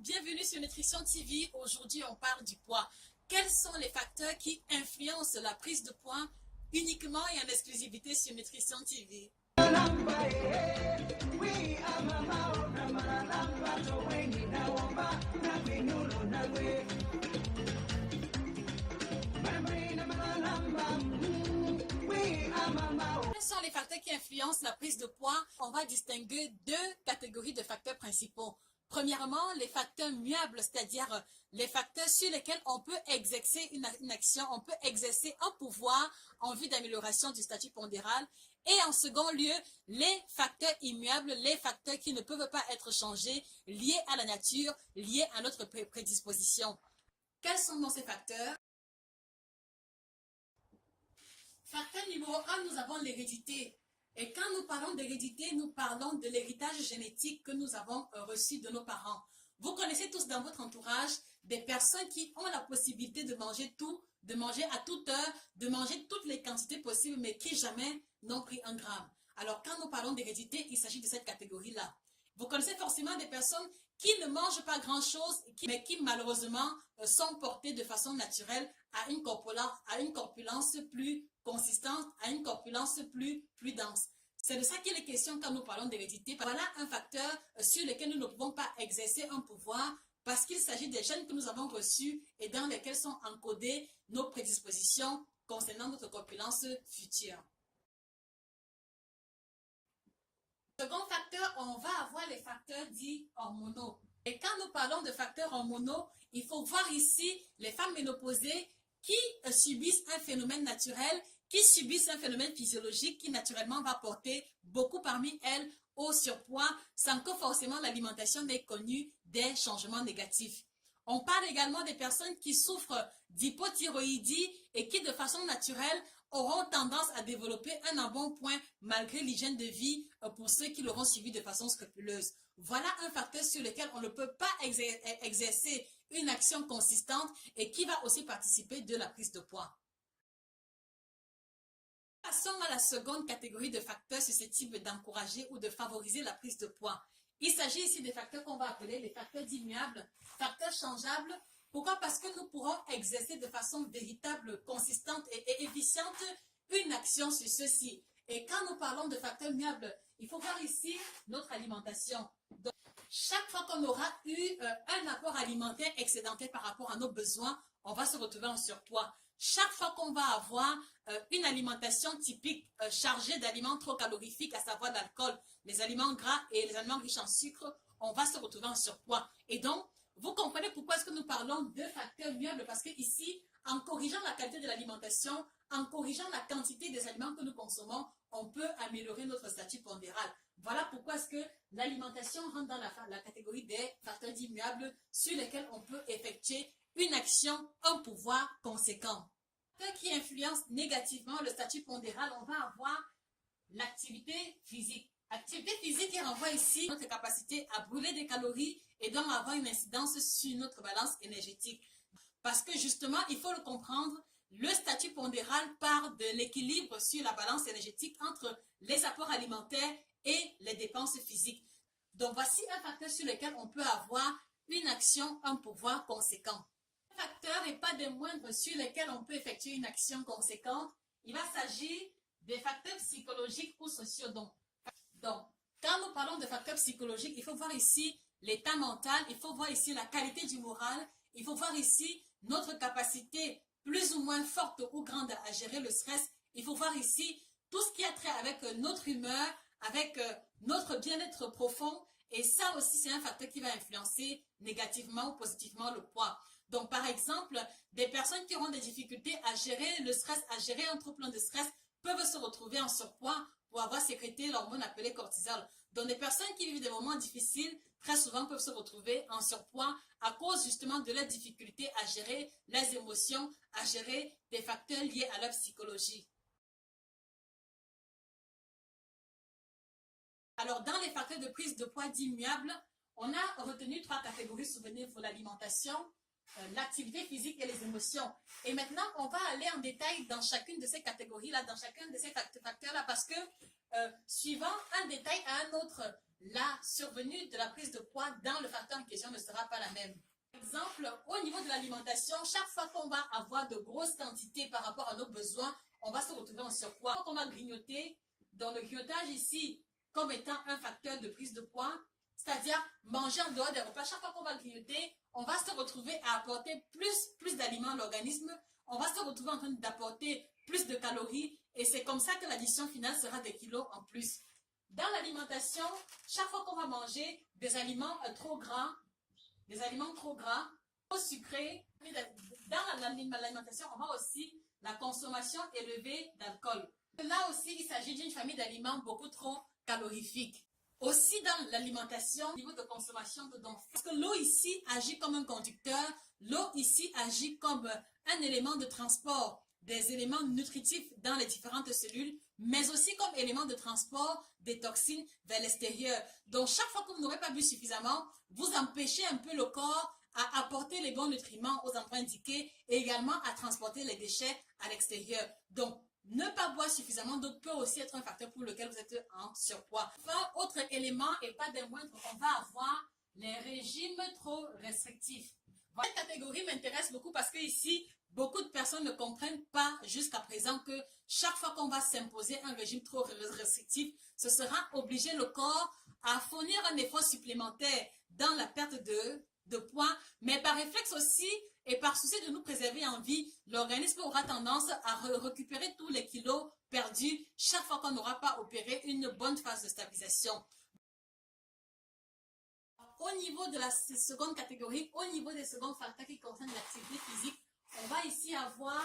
bienvenue sur Nutrition TV. Aujourd'hui, on parle du poids. Quels sont les facteurs qui influencent la prise de poids uniquement et en exclusivité sur Nutrition TV? Quels sont les facteurs qui influencent la prise de poids? On va distinguer deux catégories de facteurs principaux. Premièrement, les facteurs muables, c'est-à-dire les facteurs sur lesquels on peut exercer une action, on peut exercer un pouvoir en vue d'amélioration du statut pondéral. Et en second lieu, les facteurs immuables, les facteurs qui ne peuvent pas être changés, liés à la nature, liés à notre prédisposition. Quels sont donc ces facteurs? Facteur numéro 1, nous avons l'hérédité. Et quand nous parlons d'hérédité, nous parlons de l'héritage génétique que nous avons reçu de nos parents. Vous connaissez tous dans votre entourage des personnes qui ont la possibilité de manger tout, de manger à toute heure, de manger toutes les quantités possibles, mais qui jamais n'ont pris un gramme. Alors, quand nous parlons d'hérédité, il s'agit de cette catégorie-là. Vous connaissez forcément des personnes qui ne mangent pas grand-chose, mais qui malheureusement sont portées de façon naturelle à une corpulence plus consistante, à une corpulence plus dense. C'est de ça qu'il est question quand nous parlons d'hérédité. Voilà un facteur sur lequel nous ne pouvons pas exercer un pouvoir parce qu'il s'agit des gènes que nous avons reçus et dans lesquels sont encodées nos prédispositions concernant notre corpulence future. Second facteur, on va avoir les facteurs dits hormonaux. Et quand nous parlons de facteurs hormonaux, il faut voir ici les femmes ménopausées qui subissent un phénomène naturel, qui subissent un phénomène physiologique qui naturellement va porter beaucoup parmi elles au surpoids sans que forcément l'alimentation n'ait connu des changements négatifs. On parle également des personnes qui souffrent d'hypothyroïdie et qui de façon naturelle auront tendance à développer un embonpoint malgré l'hygiène de vie pour ceux qui l'auront suivi de façon scrupuleuse. Voilà un facteur sur lequel on ne peut pas exercer une action consistante et qui va aussi participer de la prise de poids. Passons à la seconde catégorie de facteurs susceptibles d'encourager ou de favoriser la prise de poids. Il s'agit ici des facteurs qu'on va appeler les facteurs immuables, facteurs changeables. Pourquoi? Parce que nous pourrons exercer de façon véritable, consistante et efficiente une action sur ceux-ci. Et quand nous parlons de facteurs muables, il faut voir ici notre alimentation. Donc, chaque fois qu'on aura eu un apport alimentaire excédentaire par rapport à nos besoins, on va se retrouver en surpoids. Chaque fois qu'on va avoir une alimentation typique chargée d'aliments trop calorifiques, à savoir l'alcool, les aliments gras et les aliments riches en sucre, on va se retrouver en surpoids. Et donc, vous comprenez pourquoi est-ce que nous parlons de facteurs muables? Parce que ici, en corrigeant la qualité de l'alimentation, en corrigeant la quantité des aliments que nous consommons, on peut améliorer notre statut pondéral. Voilà pourquoi est-ce que l'alimentation rentre dans la catégorie des facteurs immuables sur lesquels on peut effectuer une action, un pouvoir conséquent. Qui influence négativement le statut pondéral, on va avoir l'activité physique. Activité physique qui renvoie ici notre capacité à brûler des calories et donc avoir une incidence sur notre balance énergétique. Parce que justement, il faut le comprendre, le statut pondéral part de l'équilibre sur la balance énergétique entre les apports alimentaires et les dépenses physiques. Donc voici un facteur sur lequel on peut avoir une action, un pouvoir conséquent. Un facteur et pas des moindres sur lesquels on peut effectuer une action conséquente, il va s'agir des facteurs psychologiques ou sociaux. Donc, quand nous parlons de facteurs psychologiques, il faut voir ici l'état mental, il faut voir ici la qualité du moral, il faut voir ici notre capacité plus ou moins forte ou grande à gérer le stress, il faut voir ici tout ce qui a trait avec notre humeur, avec notre bien-être profond, et ça aussi c'est un facteur qui va influencer négativement ou positivement le poids. Donc par exemple, des personnes qui auront des difficultés à gérer le stress, à gérer un trop plein de stress, peuvent se retrouver en surpoids pour avoir sécrété l'hormone appelée cortisol. Donc des personnes qui vivent des moments difficiles, très souvent peuvent se retrouver en surpoids à cause justement de leur difficulté à gérer les émotions, à gérer des facteurs liés à leur psychologie. Alors dans les facteurs de prise de poids immuables, on a retenu trois catégories, souvenez-vous, l'alimentation, l'activité physique et les émotions. Et maintenant, on va aller en détail dans chacune de ces catégories-là, dans chacun de ces facteurs-là, parce que suivant un détail à un autre, la survenue de la prise de poids dans le facteur en question ne sera pas la même. Par exemple, au niveau de l'alimentation, chaque fois qu'on va avoir de grosses quantités par rapport à nos besoins, on va se retrouver en surpoids. Quand on va grignoter, dans le grignotage ici, comme étant un facteur de prise de poids, c'est-à-dire manger en dehors des repas, chaque fois qu'on va grignoter, on va se retrouver à apporter plus d'aliments à l'organisme, on va se retrouver en train d'apporter plus de calories, et c'est comme ça que l'addition finale sera des kilos en plus. Dans l'alimentation, chaque fois qu'on va manger des aliments trop gras, trop sucrés, dans l'alimentation, on va aussi la consommation élevée d'alcool. Là aussi, il s'agit d'une famille d'aliments beaucoup trop calorifiques. Aussi dans l'alimentation, au niveau de consommation de dons. Parce que l'eau ici agit comme un conducteur, l'eau ici agit comme un élément de transport des éléments nutritifs dans les différentes cellules, mais aussi comme élément de transport des toxines vers l'extérieur. Donc chaque fois que vous n'aurez pas bu suffisamment, vous empêchez un peu le corps à apporter les bons nutriments aux endroits indiqués et également à transporter les déchets à l'extérieur. Donc ne pas boire suffisamment d'eau peut aussi être un facteur pour lequel vous êtes en surpoids. Enfin, autre élément, et pas des moindres, on va avoir les régimes trop restrictifs. Cette catégorie m'intéresse beaucoup parce que ici, beaucoup de personnes ne comprennent pas jusqu'à présent que chaque fois qu'on va s'imposer un régime trop restrictif, ce sera obliger le corps à fournir un effort supplémentaire dans la perte de poids, mais par réflexe aussi et par souci de nous préserver en vie, l'organisme aura tendance à récupérer tous les kilos perdus chaque fois qu'on n'aura pas opéré une bonne phase de stabilisation. Au niveau de la seconde catégorie, au niveau des seconds facteurs qui concernent l'activité physique, on va ici avoir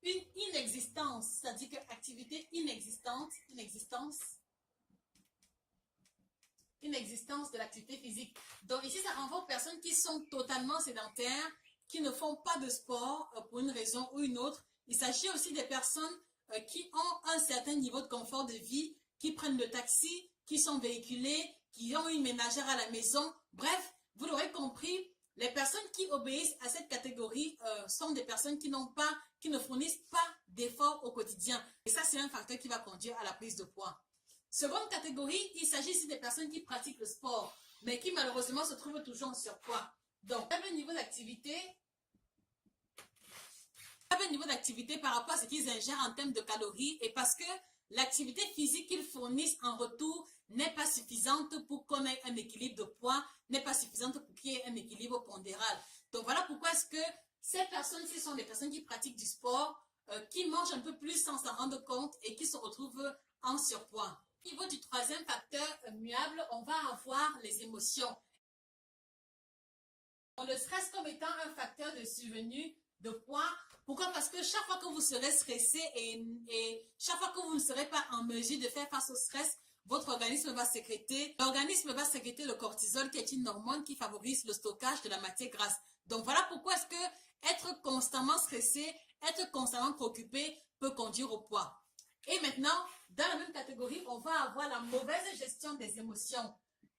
une inexistence, c'est-à-dire que activité inexistence de l'activité physique. Donc ici, ça renvoie aux personnes qui sont totalement sédentaires, qui ne font pas de sport pour une raison ou une autre. Il s'agit aussi des personnes qui ont un certain niveau de confort de vie, qui prennent le taxi, qui sont véhiculées, qui ont une ménagère à la maison. Bref, vous l'aurez compris, les personnes qui obéissent à cette catégorie sont des personnes qui ne fournissent pas d'efforts au quotidien. Et ça, c'est un facteur qui va conduire à la prise de poids. Seconde catégorie, il s'agit ici des personnes qui pratiquent le sport, mais qui malheureusement se trouvent toujours en surpoids. Donc, faible niveau d'activité par rapport à ce qu'ils ingèrent en termes de calories, et parce que l'activité physique qu'ils fournissent en retour n'est pas suffisante pour qu'on ait un équilibre de poids, n'est pas suffisante pour qu'il y ait un équilibre pondéral. Donc voilà pourquoi est-ce que ces personnes-ci sont des personnes qui pratiquent du sport, qui mangent un peu plus sans s'en rendre compte et qui se retrouvent en surpoids. Au niveau du troisième facteur muable, on va avoir les émotions. Le stress comme étant un facteur de survenue de poids. Pourquoi? Parce que chaque fois que vous serez stressé et chaque fois que vous ne serez pas en mesure de faire face au stress, votre organisme va sécréter le cortisol qui est une hormone qui favorise le stockage de la matière grasse. Donc voilà pourquoi est-ce que être constamment stressé, être constamment préoccupé peut conduire au poids. Et maintenant, dans la même catégorie, on va avoir la mauvaise gestion des émotions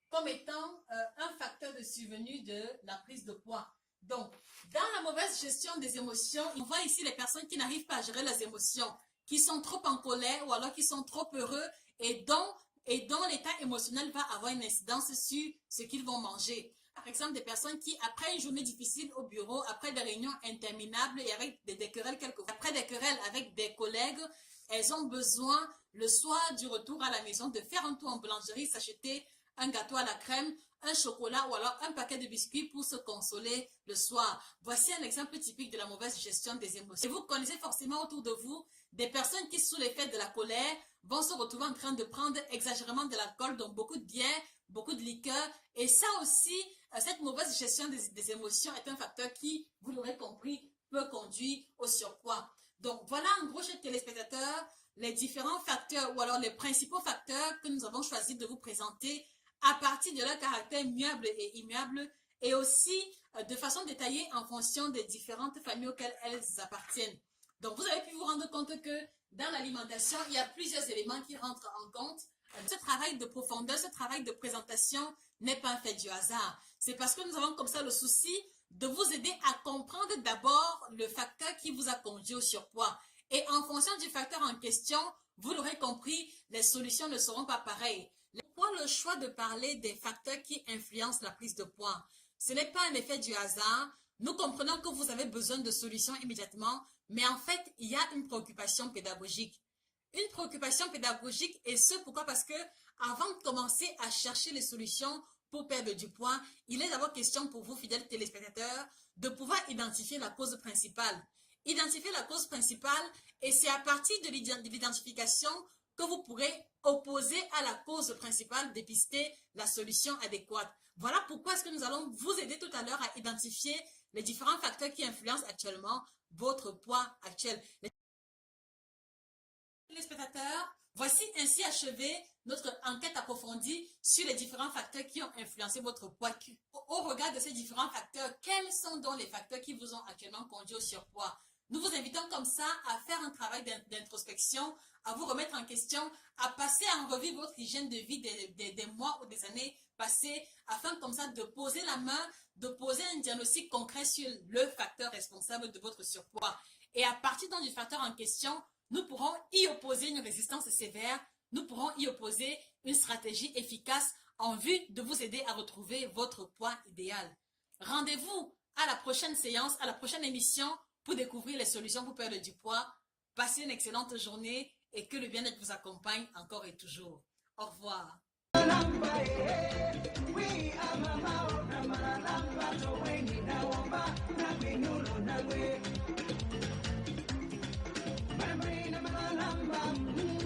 comme étant un facteur de survenue de la prise de poids. Donc, dans la mauvaise gestion des émotions, on voit ici les personnes qui n'arrivent pas à gérer les émotions, qui sont trop en colère ou alors qui sont trop heureux et dont l'état émotionnel va avoir une incidence sur ce qu'ils vont manger. Par exemple, des personnes qui, après une journée difficile au bureau, après des réunions interminables et avec des querelles quelquefois, après des querelles avec des collègues, elles ont besoin, le soir du retour à la maison, de faire un tour en boulangerie, s'acheter un gâteau à la crème, un chocolat ou alors un paquet de biscuits pour se consoler le soir. Voici un exemple typique de la mauvaise gestion des émotions. Et vous connaissez forcément autour de vous des personnes qui, sous l'effet de la colère, vont se retrouver en train de prendre exagérément de l'alcool, donc beaucoup de bière, beaucoup de liqueur. Et ça aussi, cette mauvaise gestion des émotions est un facteur qui, vous l'aurez compris, peut conduire au surpoids. Donc voilà en gros, chers téléspectateurs, les différents facteurs ou alors les principaux facteurs que nous avons choisi de vous présenter à partir de leur caractère muable et immuable et aussi de façon détaillée en fonction des différentes familles auxquelles elles appartiennent. Donc vous avez pu vous rendre compte que dans l'alimentation, il y a plusieurs éléments qui rentrent en compte. Ce travail de profondeur, ce travail de présentation n'est pas un fait du hasard. C'est parce que nous avons comme ça le souci de vous aider à comprendre d'abord le facteur qui vous a conduit au surpoids. Et en fonction du facteur en question, vous l'aurez compris, les solutions ne seront pas pareilles. Pourquoi le choix de parler des facteurs qui influencent la prise de poids? Ce n'est pas un effet du hasard. Nous comprenons que vous avez besoin de solutions immédiatement, mais en fait, il y a une préoccupation pédagogique. Une préoccupation pédagogique, et ce pourquoi? Parce que avant de commencer à chercher les solutions pour perdre du poids, il est d'abord question pour vous, fidèles téléspectateurs, de pouvoir identifier la cause principale. Identifier la cause principale, et c'est à partir de l'identification que vous pourrez opposer à la cause principale, dépister la solution adéquate. Voilà pourquoi est-ce que nous allons vous aider tout à l'heure à identifier les différents facteurs qui influencent actuellement votre poids actuel. Les spectateurs, voici ainsi achevé notre enquête approfondie sur les différents facteurs qui ont influencé votre poids. Au regard de ces différents facteurs, quels sont donc les facteurs qui vous ont actuellement conduit au surpoids? Nous vous invitons comme ça à faire un travail d'introspection, à vous remettre en question, à passer en revue votre hygiène de vie des mois ou des années passées, afin comme ça de poser la main, de poser un diagnostic concret sur le facteur responsable de votre surpoids. Et à partir donc du facteur en question, nous pourrons y opposer une résistance sévère, nous pourrons y opposer une stratégie efficace en vue de vous aider à retrouver votre poids idéal. Rendez-vous à la prochaine séance, à la prochaine émission pour découvrir les solutions pour perdre du poids. Passez une excellente journée et que le bien-être vous accompagne encore et toujours. Au revoir.